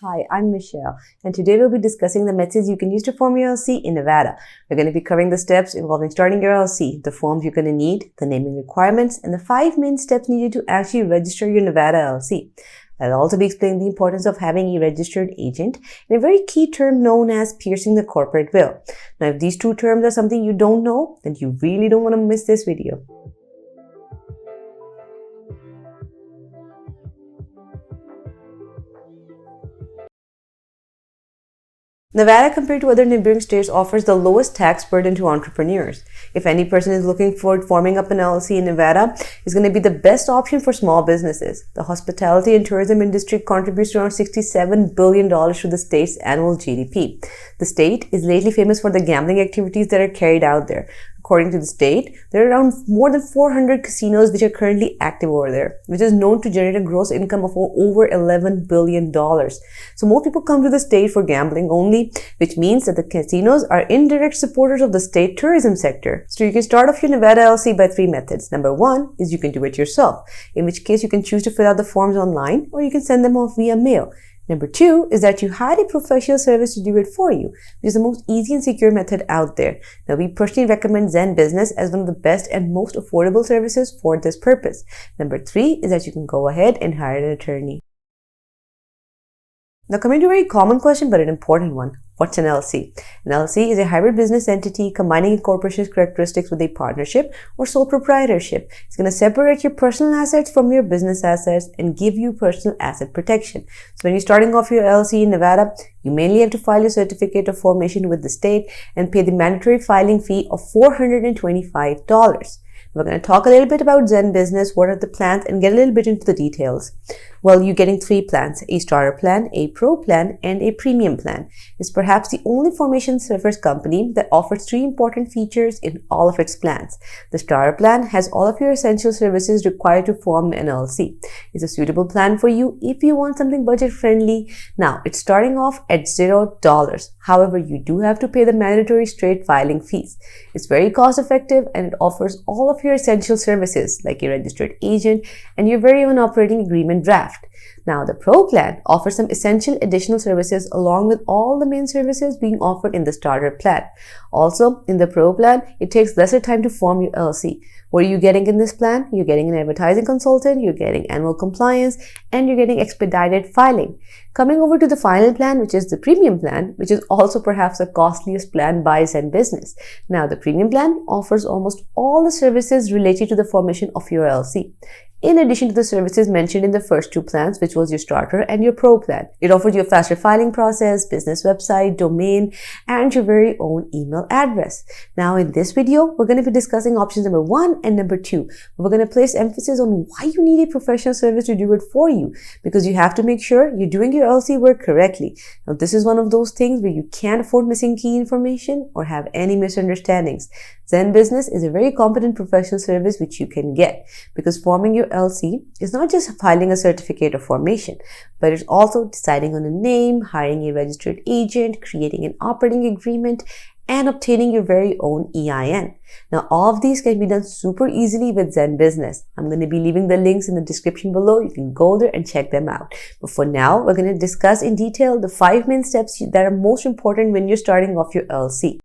Hi, I'm Michelle, and today we'll be discussing the methods you can use to form your LLC in Nevada. We're going to be covering the steps involving starting your LLC, the forms you're going to need, the naming requirements, and the 5 main steps needed to actually register your Nevada LLC. I'll also be explaining the importance of having a registered agent and a very key term known as piercing the corporate veil. Now, if these two terms are something you don't know, then you really don't want to miss this video. Nevada, compared to other neighboring states, offers the lowest tax burden to entrepreneurs. If any person is looking for forming up an LLC in Nevada, it's going to be the best option for small businesses. The hospitality and tourism industry contributes around $67 billion to the state's annual GDP. The state is lately famous for the gambling activities that are carried out there. According to the state, there are around more than 400 casinos which are currently active over there, which is known to generate a gross income of over $11 billion. So more people come to the state for gambling only, which means that the casinos are indirect supporters of the state tourism sector. So you can start off your Nevada LLC by 3 methods. Number 1 is you can do it yourself, in which case you can choose to fill out the forms online or you can send them off via mail. Number 2 is that you hire a professional service to do it for you, which is the most easy and secure method out there. Now, we personally recommend ZenBusiness as one of the best and most affordable services for this purpose. Number 3 is that you can go ahead and hire an attorney. Now, coming to a very common question, but an important one. What's an LLC? An LLC is a hybrid business entity combining a corporation's characteristics with a partnership or sole proprietorship. It's going to separate your personal assets from your business assets and give you personal asset protection. So when you're starting off your LLC in Nevada, you mainly have to file your certificate of formation with the state and pay the mandatory filing fee of $425. We're going to talk a little bit about ZenBusiness, what are the plans, and get a little bit into the details. Well, you're getting 3 plans, a starter plan, a pro plan, and a premium plan. It's perhaps the only formation service company that offers 3 important features in all of its plans. The starter plan has all of your essential services required to form an LLC. It's a suitable plan for you if you want something budget friendly. Now, it's starting off at $0. However, you do have to pay the mandatory straight filing fees. It's very cost effective and it offers all of your essential services like a registered agent and your very own operating agreement draft. Now, the Pro plan offers some essential additional services along with all the main services being offered in the starter plan. Also, in the Pro plan, it takes lesser time to form your LLC. What are you getting in this plan? You're getting an advertising consultant, you're getting annual compliance, and you're getting expedited filing. Coming over to the final plan, which is the premium plan, which is also perhaps the costliest plan by ZenBusiness. Now, the premium plan offers almost all the services related to the formation of your LLC. In addition to the services mentioned in the first 2 plans, which was your starter and your pro plan. It offers you a faster filing process, business website, domain, and your very own email address. Now, in this video, we're going to be discussing options number 1 and number 2. We're going to place emphasis on why you need a professional service to do it for you, because you have to make sure you're doing your LLC work correctly. Now, this is one of those things where you can't afford missing key information or have any misunderstandings. ZenBusiness is a very competent professional service which you can get, because forming your LLC is not just filing a certificate of formation, but it's also deciding on a name, hiring a registered agent, creating an operating agreement, and obtaining your very own EIN. Now, all of these can be done super easily with ZenBusiness. I'm going to be leaving the links in the description below. You can go there and check them out. But for now, we're going to discuss in detail the 5 main steps that are most important when you're starting off your LLC.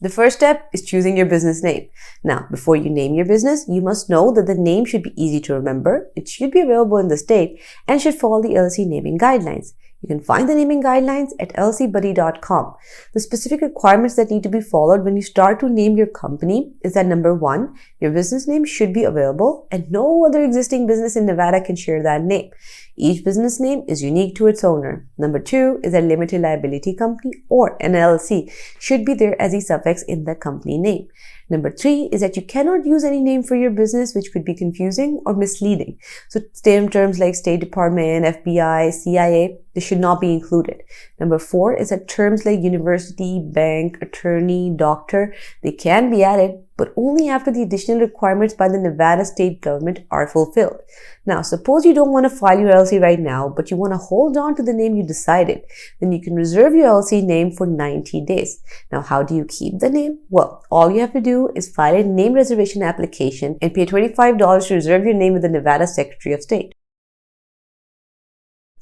The first step is choosing your business name. Now, before you name your business, you must know that the name should be easy to remember, it should be available in the state, and should follow the LLC naming guidelines. You can find the naming guidelines at lcbuddy.com. The specific requirements that need to be followed when you start to name your company is that number 1, your business name should be available and no other existing business in Nevada can share that name. Each business name is unique to its owner. Number 2 is that limited liability company or an LLC should be there as a suffix in the company name. Number 3 is that you cannot use any name for your business which could be confusing or misleading. So terms like State Department, FBI, CIA, they should not be included. Number 4 is that terms like university, bank, attorney, doctor, they can be added, but only after the additional requirements by the Nevada state government are fulfilled. Now, suppose you don't want to file your LLC right now, but you want to hold on to the name you decided, then you can reserve your LLC name for 90 days. Now, how do you keep the name? Well, all you have to do is file a name reservation application and pay $25 to reserve your name with the Nevada Secretary of State.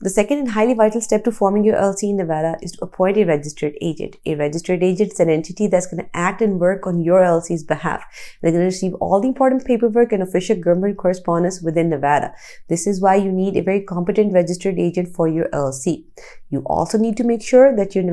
The second and highly vital step to forming your LLC in Nevada is to appoint a registered agent. A registered agent is an entity that's going to act and work on your LLC's behalf. They're going to receive all the important paperwork and official government correspondence within Nevada. This is why you need a very competent registered agent for your LLC. You also need to make sure that your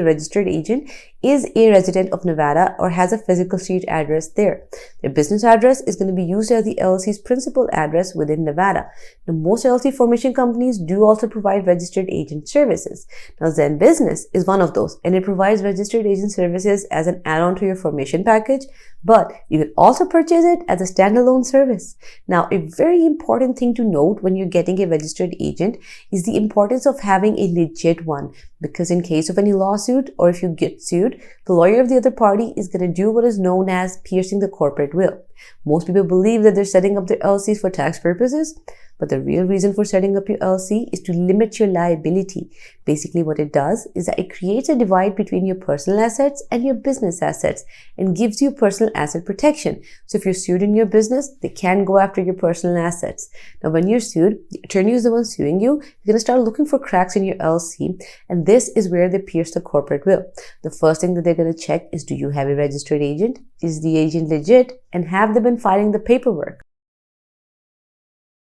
registered agent is a resident of Nevada or has a physical street address there. Their business address is going to be used as the LLC's principal address within Nevada. Now, most LLC formation companies do also provide registered agent services. Now, ZenBusiness is one of those, and it provides registered agent services as an add-on to your formation package, but you can also purchase it as a standalone service. Now, a very important thing to note when you're getting a registered agent is the importance of having a legit one, because in case of any lawsuit or if you get sued, the lawyer of the other party is going to do what is known as piercing the corporate will. Most people believe that they're setting up their LLCs for tax purposes, but the real reason for setting up your LLC is to limit your liability. Basically, what it does is that it creates a divide between your personal assets and your business assets and gives you personal asset protection. So if you're sued in your business, they can't go after your personal assets. Now, when you're sued, the attorney is the one suing you. You're going to start looking for cracks in your LLC, and this is where they pierce the corporate will. The first thing that they're going to check is, do you have a registered agent? Is the agent legit? And have they been filing the paperwork?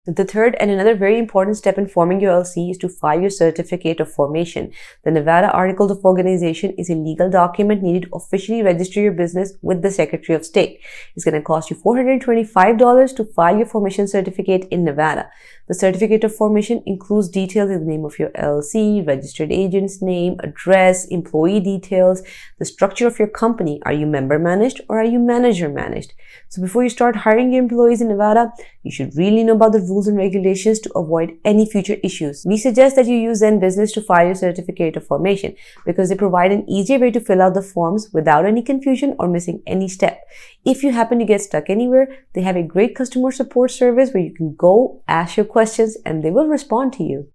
The third and another very important step in forming your LLC is to file your certificate of formation. The Nevada Articles of Organization is a legal document needed to officially register your business with the Secretary of State. It's going to cost you $425 to file your formation certificate in Nevada. The certificate of formation includes details in the name of your LLC, registered agent's name, address, employee details, the structure of your company. Are you member managed or are you manager managed? So before you start hiring your employees in Nevada, you should really know about the rules and regulations to avoid any future issues. We suggest that you use ZenBusiness to file your certificate of formation because they provide an easier way to fill out the forms without any confusion or missing any step. If you happen to get stuck anywhere, they have a great customer support service where you can go, ask your questions, and they will respond to you.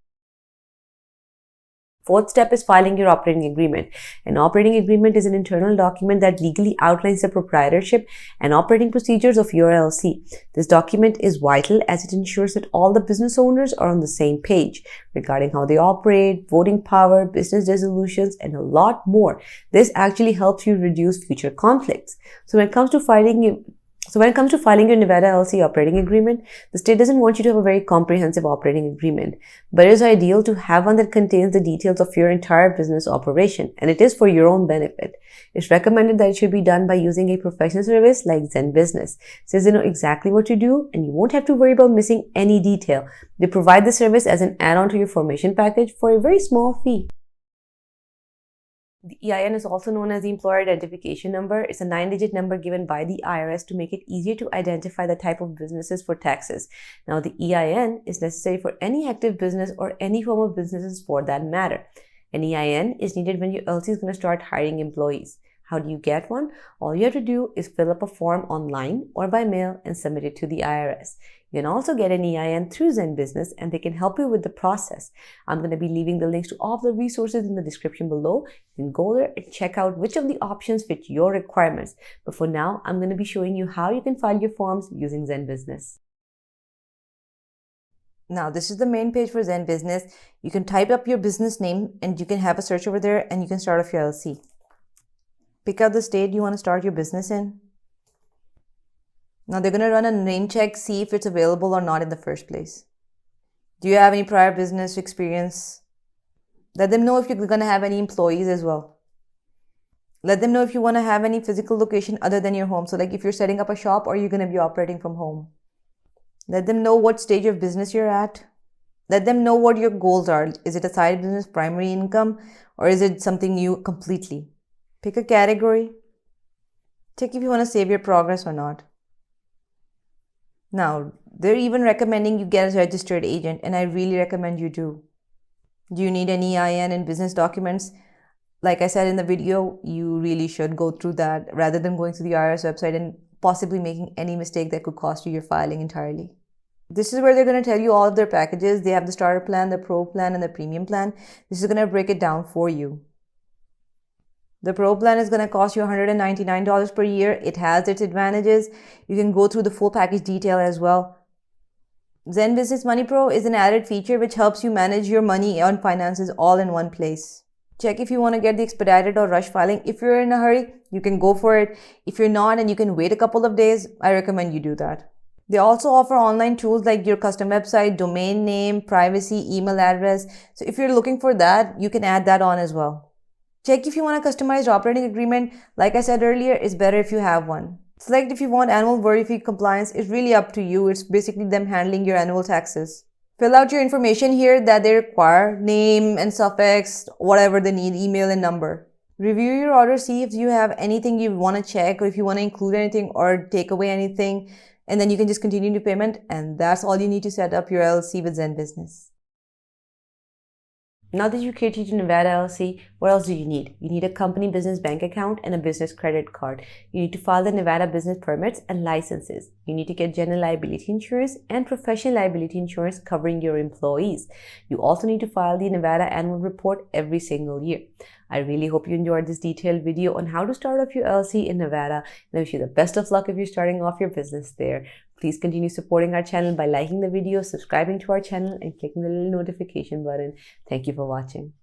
Fourth step is filing your operating agreement. An operating agreement is an internal document that legally outlines the proprietorship and operating procedures of your LLC. This document is vital as it ensures that all the business owners are on the same page regarding how they operate, voting power, business resolutions, and a lot more. This actually helps you reduce future conflicts. So when it comes to filing your Nevada LLC operating agreement, the state doesn't want you to have a very comprehensive operating agreement, but it is ideal to have one that contains the details of your entire business operation, and it is for your own benefit. It's recommended that it should be done by using a professional service like ZenBusiness, since they know exactly what to do and you won't have to worry about missing any detail. They provide the service as an add-on to your formation package for a very small fee. The EIN is also known as the Employer Identification Number. It's a 9-digit number given by the IRS to make it easier to identify the type of businesses for taxes. Now, the EIN is necessary for any active business or any form of businesses for that matter. An EIN is needed when your LLC is going to start hiring employees. How do you get one? All you have to do is fill up a form online or by mail and submit it to the IRS. You can also get an EIN through ZenBusiness and they can help you with the process. I'm going to be leaving the links to all of the resources in the description below. You can go there and check out which of the options fit your requirements. But for now, I'm going to be showing you how you can file your forms using ZenBusiness. Now, this is the main page for ZenBusiness. You can type up your business name and you can have a search over there and you can start off your LLC. Pick out the state you want to start your business in. Now they're going to run a name check, see if it's available or not in the first place. Do you have any prior business experience? Let them know if you're going to have any employees as well. Let them know if you want to have any physical location other than your home. So like if you're setting up a shop or you're going to be operating from home. Let them know what stage of business you're at. Let them know what your goals are. Is it a side business, primary income, or is it something new completely? Pick a category. Check if you want to save your progress or not. Now, they're even recommending you get a registered agent, and I really recommend you do. Do you need an EIN and business documents? Like I said in the video, you really should go through that rather than going to the IRS website and possibly making any mistake that could cost you your filing entirely. This is where they're going to tell you all of their packages. They have the starter plan, the pro plan, and the premium plan. This is going to break it down for you. The Pro plan is going to cost you $199 per year. It has its advantages. You can go through the full package detail as well. ZenBusiness Money Pro is an added feature which helps you manage your money and finances all in one place. Check if you want to get the expedited or rush filing. If you're in a hurry, you can go for it. If you're not and you can wait a couple of days, I recommend you do that. They also offer online tools like your custom website, domain name, privacy, email address. So if you're looking for that, you can add that on as well. Check if you want a customized operating agreement. Like I said earlier, it's better if you have one. Select if you want annual verified compliance. It's really up to you. It's basically them handling your annual taxes. Fill out your information here that they require, name and suffix, whatever they need, email and number. Review your order, see if you have anything you want to check or if you want to include anything or take away anything, and then you can just continue to payment, and that's all you need to set up your LLC with ZenBusiness. Now that you created your Nevada LLC, what else do you need? You need a company business bank account and a business credit card. You need to file the Nevada business permits and licenses. You need to get general liability insurance and professional liability insurance covering your employees. You also need to file the Nevada annual report every single year. I really hope you enjoyed this detailed video on how to start off your LLC in Nevada, and I wish you the best of luck if you're starting off your business there. Please continue supporting our channel by liking the video, subscribing to our channel, and clicking the little notification button. Thank you for watching.